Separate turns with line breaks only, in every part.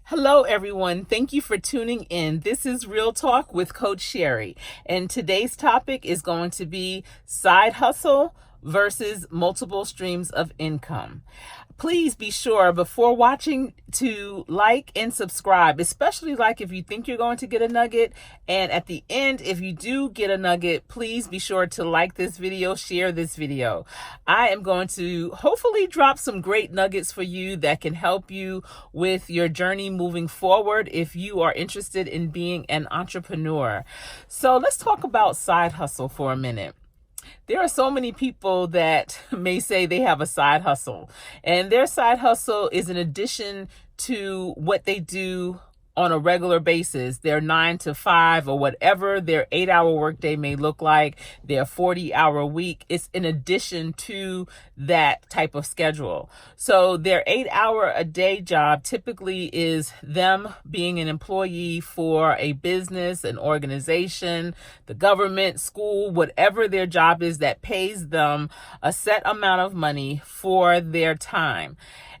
Hello, everyone. Thank you for tuning in. This is Real Talk with coach-Sherri, and today's topic is going to be side hustle versus multiple streams of income. Please be sure before watching to like and subscribe, especially like if you think you're going to get a nugget. And at the end, if you do get a nugget, please be sure to like this video, share this video. I am going to hopefully drop some great nuggets for you that can help you with your journey moving forward if you are interested in being an entrepreneur. So let's talk about side hustle for a minute. There are so many people that may say they have a side hustle, and their side hustle is in addition to what they do on a regular basis, their 9 to 5 or whatever their 8-hour workday may look like, their 40-hour week. It's in addition to that type of schedule. So their 8-hour a day job typically is them being an employee for a business, an organization, the government, school, whatever their job is that pays them a set amount of money for their time.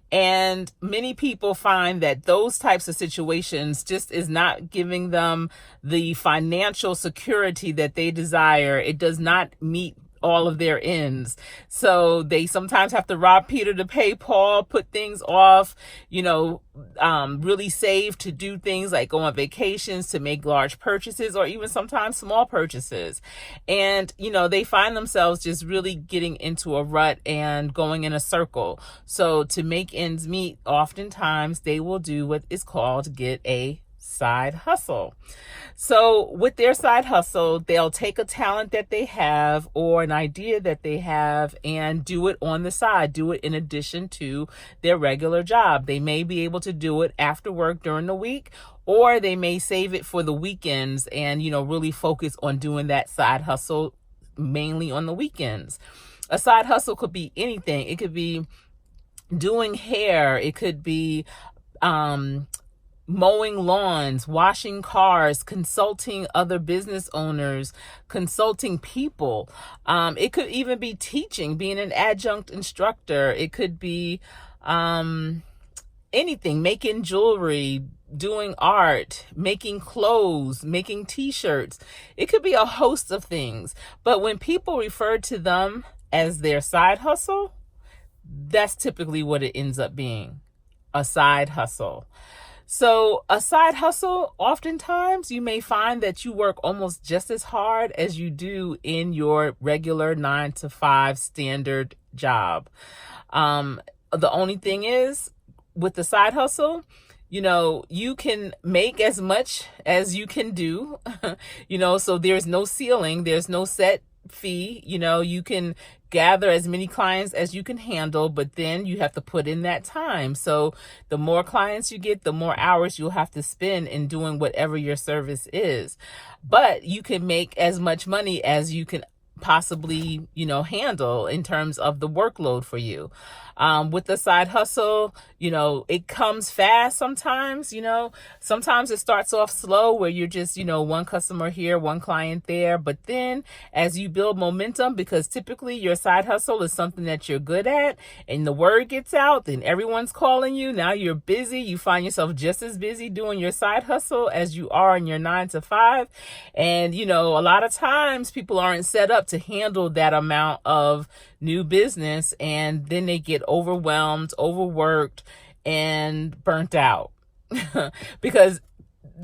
And many people find that those types of situations just is not giving them the financial security that they desire. It does not meet all of their ends. So they sometimes have to rob Peter to pay Paul, put things off, really save to do things like go on vacations, to make large purchases, or even sometimes small purchases. And, they find themselves just really getting into a rut and going in a circle. So to make ends meet, oftentimes they will do what is called get a side hustle. So with their side hustle, they'll take a talent that they have or an idea that they have and do it on the side, do it in addition to their regular job. They may be able to do it after work during the week, or they may save it for the weekends and, really focus on doing that side hustle mainly on the weekends. A side hustle could be anything. It could be doing hair. It could be, mowing lawns, washing cars, consulting other business owners, consulting people. It could even be teaching, being an adjunct instructor. It could be anything, making jewelry, doing art, making clothes, making t-shirts. It could be a host of things. But when people refer to them as their side hustle, that's typically what it ends up being, a side hustle. So a side hustle, oftentimes you may find that you work almost just as hard as you do in your regular 9 to 5 standard job. The only thing is with the side hustle, you can make as much as you can do, so there's no ceiling, there's no set fee. You can gather as many clients as you can handle, but then you have to put in that time. So the more clients you get, the more hours you'll have to spend in doing whatever your service is. But you can make as much money as you can possibly, handle in terms of the workload for you. With the side hustle, it comes fast sometimes, sometimes it starts off slow where you're just, one customer here, one client there. But then as you build momentum, because typically your side hustle is something that you're good at and the word gets out, then everyone's calling you. Now you're busy. You find yourself just as busy doing your side hustle as you are in your 9 to 5. And, a lot of times people aren't set up to handle that amount of new business, and then they get overwhelmed, overworked, and burnt out. Because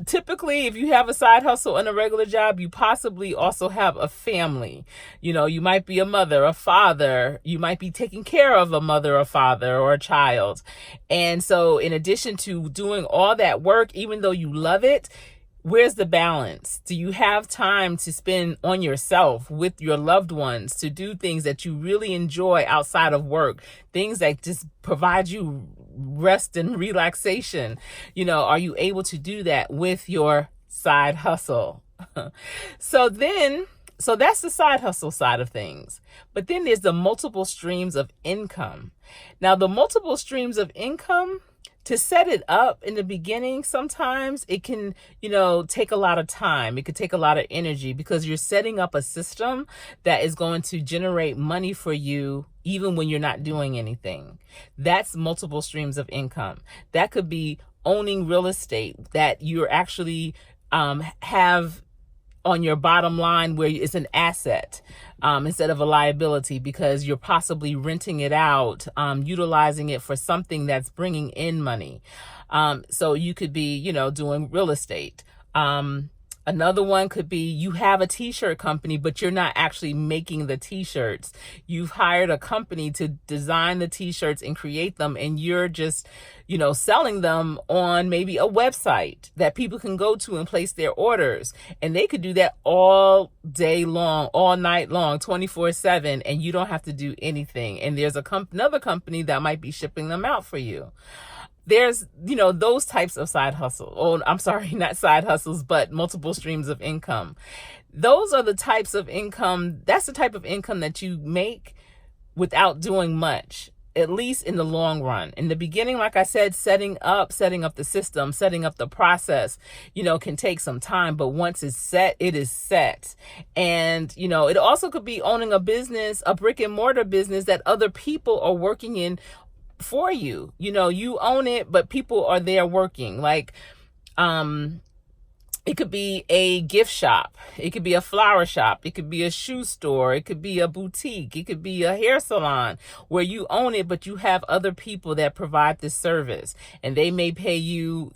typically, if you have a side hustle and a regular job, you possibly also have a family. You might be a mother, a father. You might be taking care of a mother, a father, or a child. And so in addition to doing all that work, even though you love it, where's the balance? Do you have time to spend on yourself with your loved ones, to do things that you really enjoy outside of work, things that just provide you rest and relaxation? Are you able to do that with your side hustle? So that's the side hustle side of things. But then there's the multiple streams of income. Now, the multiple streams of income, to set it up in the beginning, sometimes it can, take a lot of time. It could take a lot of energy because you're setting up a system that is going to generate money for you even when you're not doing anything. That's multiple streams of income. That could be owning real estate that you're actually have on your bottom line where it's an asset instead of a liability, because you're possibly renting it out, utilizing it for something that's bringing in money. So you could be, doing real estate. Another one could be you have a t-shirt company, but you're not actually making the t-shirts. You've hired a company to design the t-shirts and create them, and you're just, selling them on maybe a website that people can go to and place their orders. And they could do that all day long, all night long, 24/7, and you don't have to do anything. And there's another company that might be shipping them out for you. There's, those types of side hustle. Oh, I'm sorry, not side hustles, but multiple streams of income. Those are the types of income. That's the type of income that you make without doing much, at least in the long run. In the beginning, like I said, setting up the system, setting up the process, can take some time, but once it's set, it is set. And, it also could be owning a business, a brick and mortar business that other people are working in for you. You own it, but people are there working. Like, it could be a gift shop. It could be a flower shop. It could be a shoe store. It could be a boutique. It could be a hair salon where you own it, but you have other people that provide this service, and they may pay you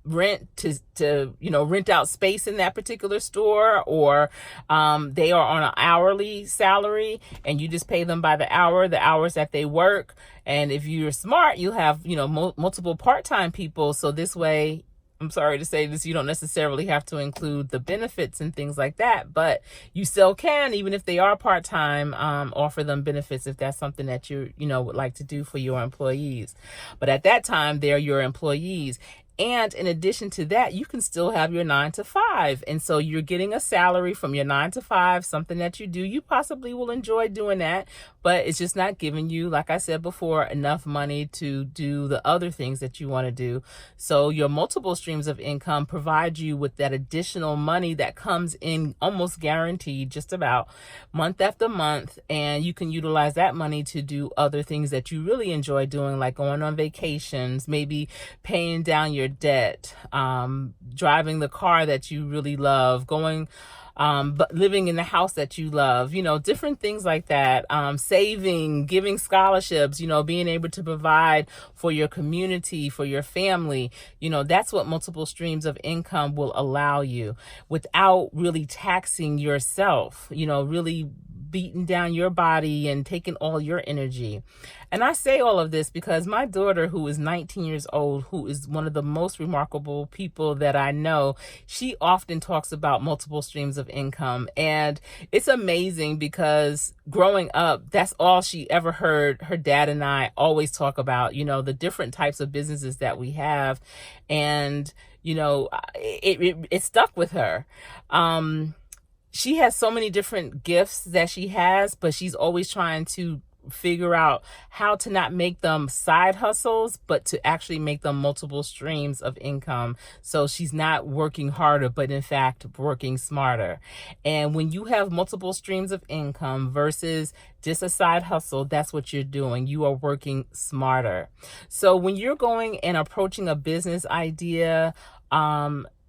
rent to rent out space in that particular store, or they are on an hourly salary and you just pay them by the hour, the hours that they work. And if you're smart, you'll have, multiple part-time people. So this way, I'm sorry to say this, you don't necessarily have to include the benefits and things like that, but you still can, even if they are part-time, offer them benefits if that's something that you would like to do for your employees. But at that time, they're your employees. And in addition to that, you can still have your 9-to-5. And so you're getting a salary from your 9-to-5, something that you do. You possibly will enjoy doing that, but it's just not giving you, like I said before, enough money to do the other things that you want to do. So your multiple streams of income provide you with that additional money that comes in almost guaranteed, just about month after month. And you can utilize that money to do other things that you really enjoy doing, like going on vacations, maybe paying down your debt, driving the car that you really love, going, but living in the house that you love, different things like that, saving, giving scholarships, being able to provide for your community, for your family. That's what multiple streams of income will allow you without really taxing yourself, really beating down your body and taking all your energy. And I say all of this because my daughter, who is 19 years old, who is one of the most remarkable people that I know, she often talks about multiple streams of income. And it's amazing because growing up, that's all she ever heard her dad and I always talk about, the different types of businesses that we have. And, it stuck with her. She has so many different gifts that she has, but she's always trying to figure out how to not make them side hustles, but to actually make them multiple streams of income. So she's not working harder, but in fact, working smarter. And when you have multiple streams of income versus just a side hustle, that's what you're doing. You are working smarter. So when you're going and approaching a business idea,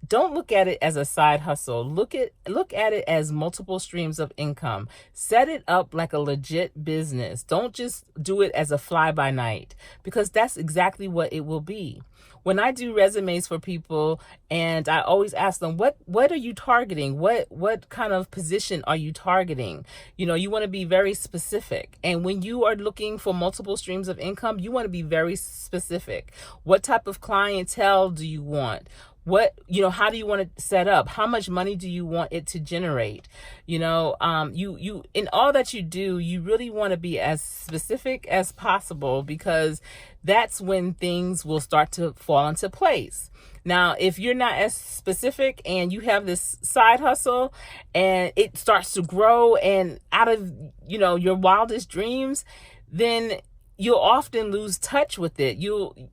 don't look at it as a side hustle. Look at it as multiple streams of income. Set it up like a legit business. Don't just do it as a fly-by-night, because that's exactly what it will be. When I do resumes for people, and I always ask them, what are you targeting? What kind of position are you targeting? You want to be very specific. And when you are looking for multiple streams of income, you want to be very specific. What type of clientele do you want? How do you want it set up? How much money do you want it to generate? You in all that you do, you really want to be as specific as possible, because that's when things will start to fall into place. Now, if you're not as specific and you have this side hustle and it starts to grow and out of, your wildest dreams, then you'll often lose touch with it.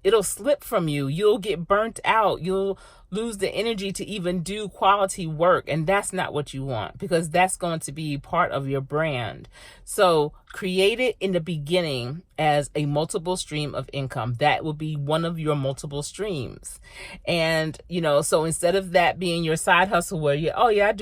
It'll slip from you. You'll get burnt out. You'll lose the energy to even do quality work. And that's not what you want, because that's going to be part of your brand. So create it in the beginning as a multiple stream of income. That will be one of your multiple streams. And, so instead of that being your side hustle where I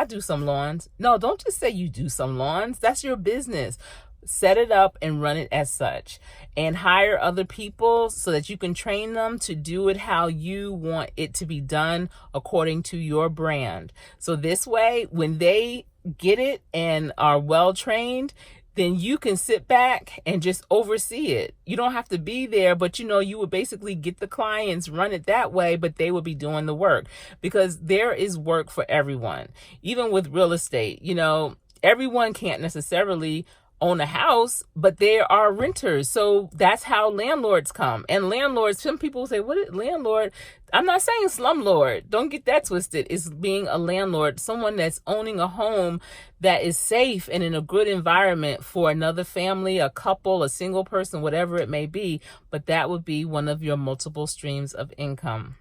do some lawns. No, don't just say you do some lawns. That's your business. Set it up and run it as such, and hire other people so that you can train them to do it how you want it to be done according to your brand. So this way, when they get it and are well trained, then you can sit back and just oversee it. You don't have to be there, but you would basically get the clients, run it that way, but they would be doing the work, because there is work for everyone. Even with real estate, everyone can't necessarily own a house, but there are renters. So that's how landlords come. And landlords, some people say, what is landlord? I'm not saying slumlord. Don't get that twisted. It's being a landlord, someone that's owning a home that is safe and in a good environment for another family, a couple, a single person, whatever it may be. But that would be one of your multiple streams of income.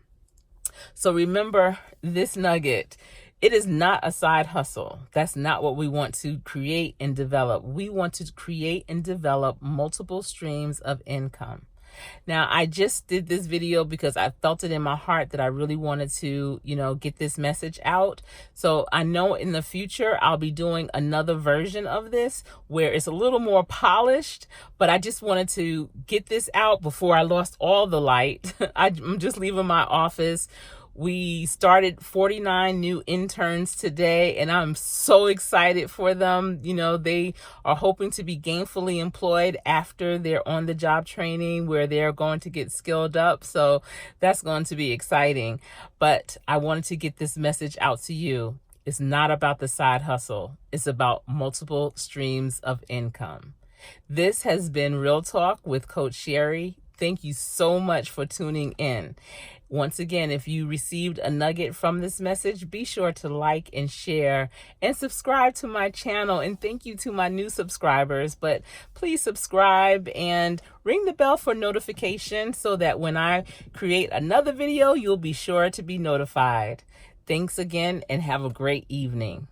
So remember this nugget. It is not a side hustle. That's not what we want to create and develop. We want to create and develop multiple streams of income. Now, I just did this video because I felt it in my heart that I really wanted to, get this message out. So I know in the future, I'll be doing another version of this where it's a little more polished, but I just wanted to get this out before I lost all the light. I'm just leaving my office. We started 49 new interns today, and I'm so excited for them. They are hoping to be gainfully employed after they're on the job training where they're going to get skilled up. So that's going to be exciting. But I wanted to get this message out to you. It's not about the side hustle. It's about multiple streams of income. This has been Real Talk with Coach Sherri. Thank you so much for tuning in. Once again, if you received a nugget from this message, be sure to like and share and subscribe to my channel. And thank you to my new subscribers. But please subscribe and ring the bell for notification so that when I create another video, you'll be sure to be notified. Thanks again and have a great evening.